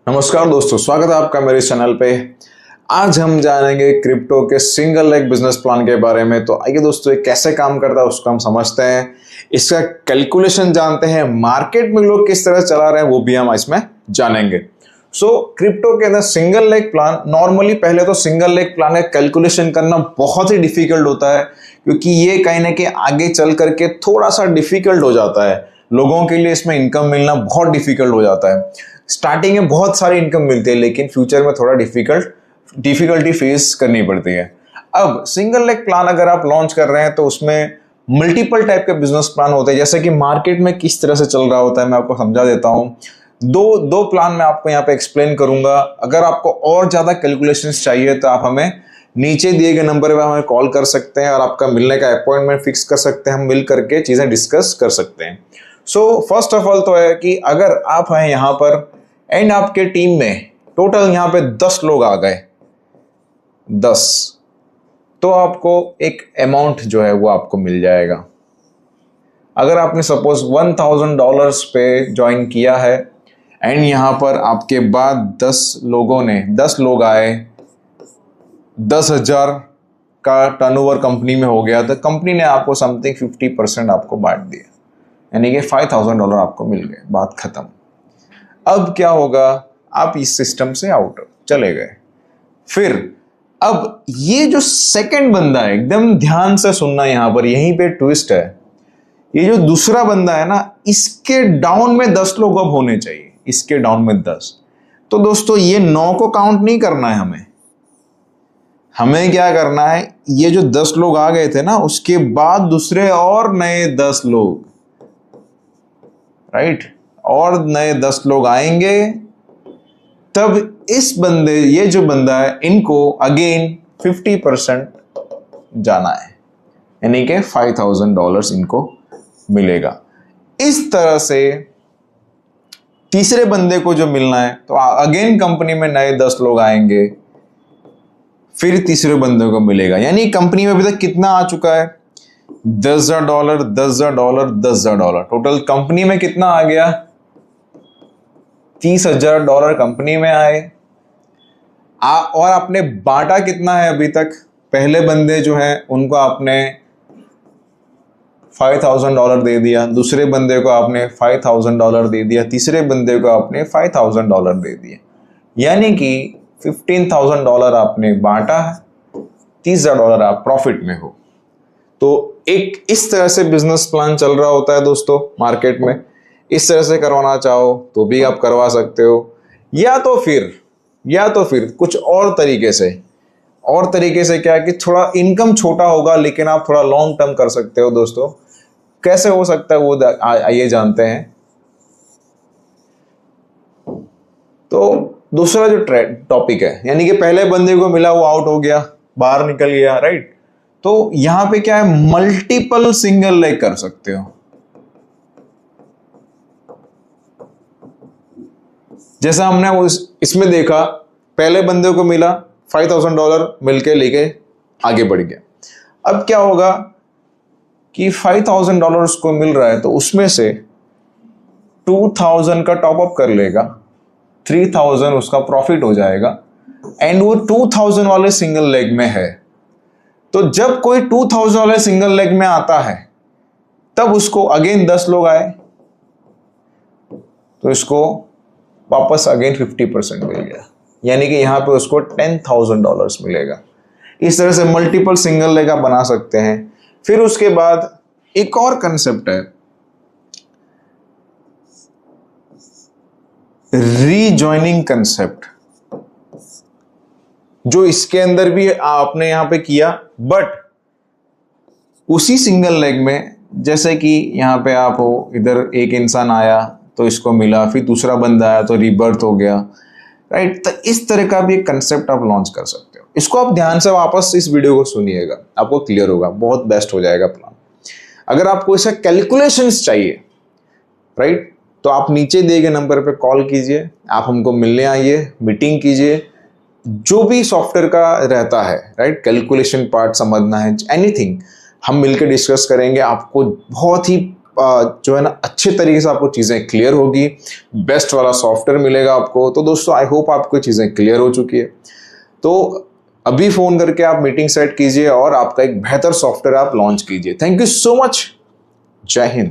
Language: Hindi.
नमस्कार दोस्तों, स्वागत है आपका मेरे चैनल पे। आज हम जानेंगे क्रिप्टो के सिंगल लेग बिजनेस प्लान के बारे में। तो आइए दोस्तों, ये कैसे काम करता है उसको हम समझते हैं, इसका कैलकुलेशन जानते हैं, मार्केट में लोग किस तरह चला रहे हैं वो भी हम इसमें जानेंगे। क्रिप्टो के अंदर सिंगल लेग प्लान, नॉर्मली पहले तो सिंगल लेग प्लान का कैलकुलेशन करना बहुत ही डिफिकल्ट होता है, क्योंकि ये कहीं ना कहीं आगे चल करके थोड़ा सा डिफिकल्ट हो जाता है। लोगों के लिए इसमें इनकम मिलना बहुत डिफिकल्ट हो जाता है। स्टार्टिंग में बहुत सारी इनकम मिलती है, लेकिन फ्यूचर में थोड़ा डिफिकल्टी फेस करनी पड़ती है। अब सिंगल लेग प्लान अगर आप लॉन्च कर रहे हैं तो उसमें मल्टीपल टाइप के बिजनेस प्लान होते हैं। जैसे कि मार्केट में किस तरह से चल रहा होता है मैं आपको समझा देता हूं। दो प्लान मैं आपको यहाँ पे एक्सप्लेन करूंगा। अगर आपको और ज्यादा कैलकुलेशंस चाहिए तो आप हमें नीचे दिए गए नंबर पर हमें कॉल कर सकते हैं और आपका मिलने का अपॉइंटमेंट फिक्स कर सकते हैं। हम मिल करके चीजें डिस्कस कर सकते हैं। फर्स्ट ऑफ ऑल तो है कि अगर आप हैं यहाँ पर एंड आपके टीम में टोटल यहाँ पे 10 लोग आ गए, 10, तो आपको एक अमाउंट जो है वो आपको मिल जाएगा। अगर आपने सपोज $1000 पे ज्वाइन किया है एंड यहाँ पर आपके बाद 10 लोग आए, 10,000 का टर्नओवर कंपनी में हो गया, तो कंपनी ने आपको समथिंग 50% आपको बांट दिया, यानी कि $5,000 आपको मिल गए। बात खत्म। अब क्या होगा, आप इस सिस्टम से आउट चले गए। फिर अब ये जो सेकंड बंदा है, एकदम ध्यान से सुनना, यहां पर यहीं पे ट्विस्ट है। ये जो दूसरा बंदा है ना, इसके डाउन में 10 लोग अब होने चाहिए, इसके डाउन में 10। तो दोस्तों ये 9 को काउंट नहीं करना है हमें क्या करना है, ये जो 10 लोग आ गए थे ना, उसके बाद दूसरे और नए 10 लोग, राइट, और नए 10 लोग आएंगे, तब ये जो बंदा है, इनको अगेन 50% जाना है, यानी कि $5,000 इनको मिलेगा। इस तरह से तीसरे बंदे को जो मिलना है, तो अगेन कंपनी में नए 10 लोग आएंगे, फिर तीसरे बंदे को मिलेगा। यानी कंपनी में अभी तक कितना आ चुका है, $10,000, $10,000, $10,000। टोटल कंपनी में कितना आ गया, $30,000 कंपनी में आए। और आपने बांटा कितना है अभी तक, पहले बंदे जो हैं उनको आपने $5,000 दे दिया, दूसरे बंदे को आपने $5,000 दे दिया, तीसरे बंदे को आपने $5,000 दे दिया, यानी कि $15,000 आपने बांटा है, $30,000 आप प्रॉफिट में हो। तो एक इस तरह से बिजनेस प्लान चल रहा होता है दोस्तों मार्केट में। इस तरह से करवाना चाहो तो भी आप करवा सकते हो, या तो फिर कुछ और तरीके से क्या है कि थोड़ा इनकम छोटा होगा लेकिन आप थोड़ा लॉन्ग टर्म कर सकते हो। दोस्तों कैसे हो सकता है वो आइए जानते हैं। तो दूसरा जो टॉपिक है, यानी कि पहले बंदे को मिला, वो आउट हो गया, बाहर निकल गया, राइट। तो यहां पे क्या है, मल्टीपल सिंगल लेग कर सकते हो। जैसा हमने वो इसमें देखा, पहले बंदे को मिला, $5,000 मिलके लेके आगे बढ़ गया। अब क्या होगा कि $5,000 उसको मिल रहा है, तो उसमें से 2,000 का टॉप अप कर लेगा, 3,000 उसका प्रॉफिट हो जाएगा, एंड वो 2,000 वाले सिंगल लेग में है। तो जब कोई 2,000 वाले सिंगल लेग में आता है, तब उसको अगेन 10 लोग आए, तो इसको वापस अगेन 50% मिल गया, यानी कि यहां पे उसको $10,000 मिलेगा। इस तरह से मल्टीपल सिंगल लेग आप बना सकते हैं। फिर उसके बाद एक और कंसेप्ट है, रीजॉइनिंग कंसेप्ट, जो इसके अंदर भी आपने यहां पे किया, बट उसी सिंगल लेग में, जैसे कि यहां पे आप हो, इधर एक इंसान आया तो इसको मिला, फिर दूसरा बंदा आया तो रीबर्थ हो गया, राइट। तो इस तरह का भी एक कंसेप्ट आप लॉन्च कर सकते हो। इसको आप ध्यान से वापस इस वीडियो को सुनिएगा, आपको क्लियर होगा, बहुत बेस्ट हो जाएगा प्लान। अगर आपको इसका कैलकुलेशंस चाहिए, राइट, तो आप नीचे दिए गए नंबर पे कॉल कीजिए, आप हमको मिलने आइए, मीटिंग कीजिए, जो भी सॉफ्टवेयर का रहता है, राइट, कैलकुलेशन पार्ट समझना है, एनीथिंग, हम मिलकर डिस्कस करेंगे। आपको बहुत ही जो है ना अच्छे तरीके से आपको चीज़ें क्लियर होगी, बेस्ट वाला सॉफ्टवेयर मिलेगा आपको। तो दोस्तों आई होप आपको चीज़ें क्लियर हो चुकी है। तो अभी फ़ोन करके आप मीटिंग सेट कीजिए और आपका एक बेहतर सॉफ्टवेयर आप लॉन्च कीजिए। Thank you so much. जय हिंद।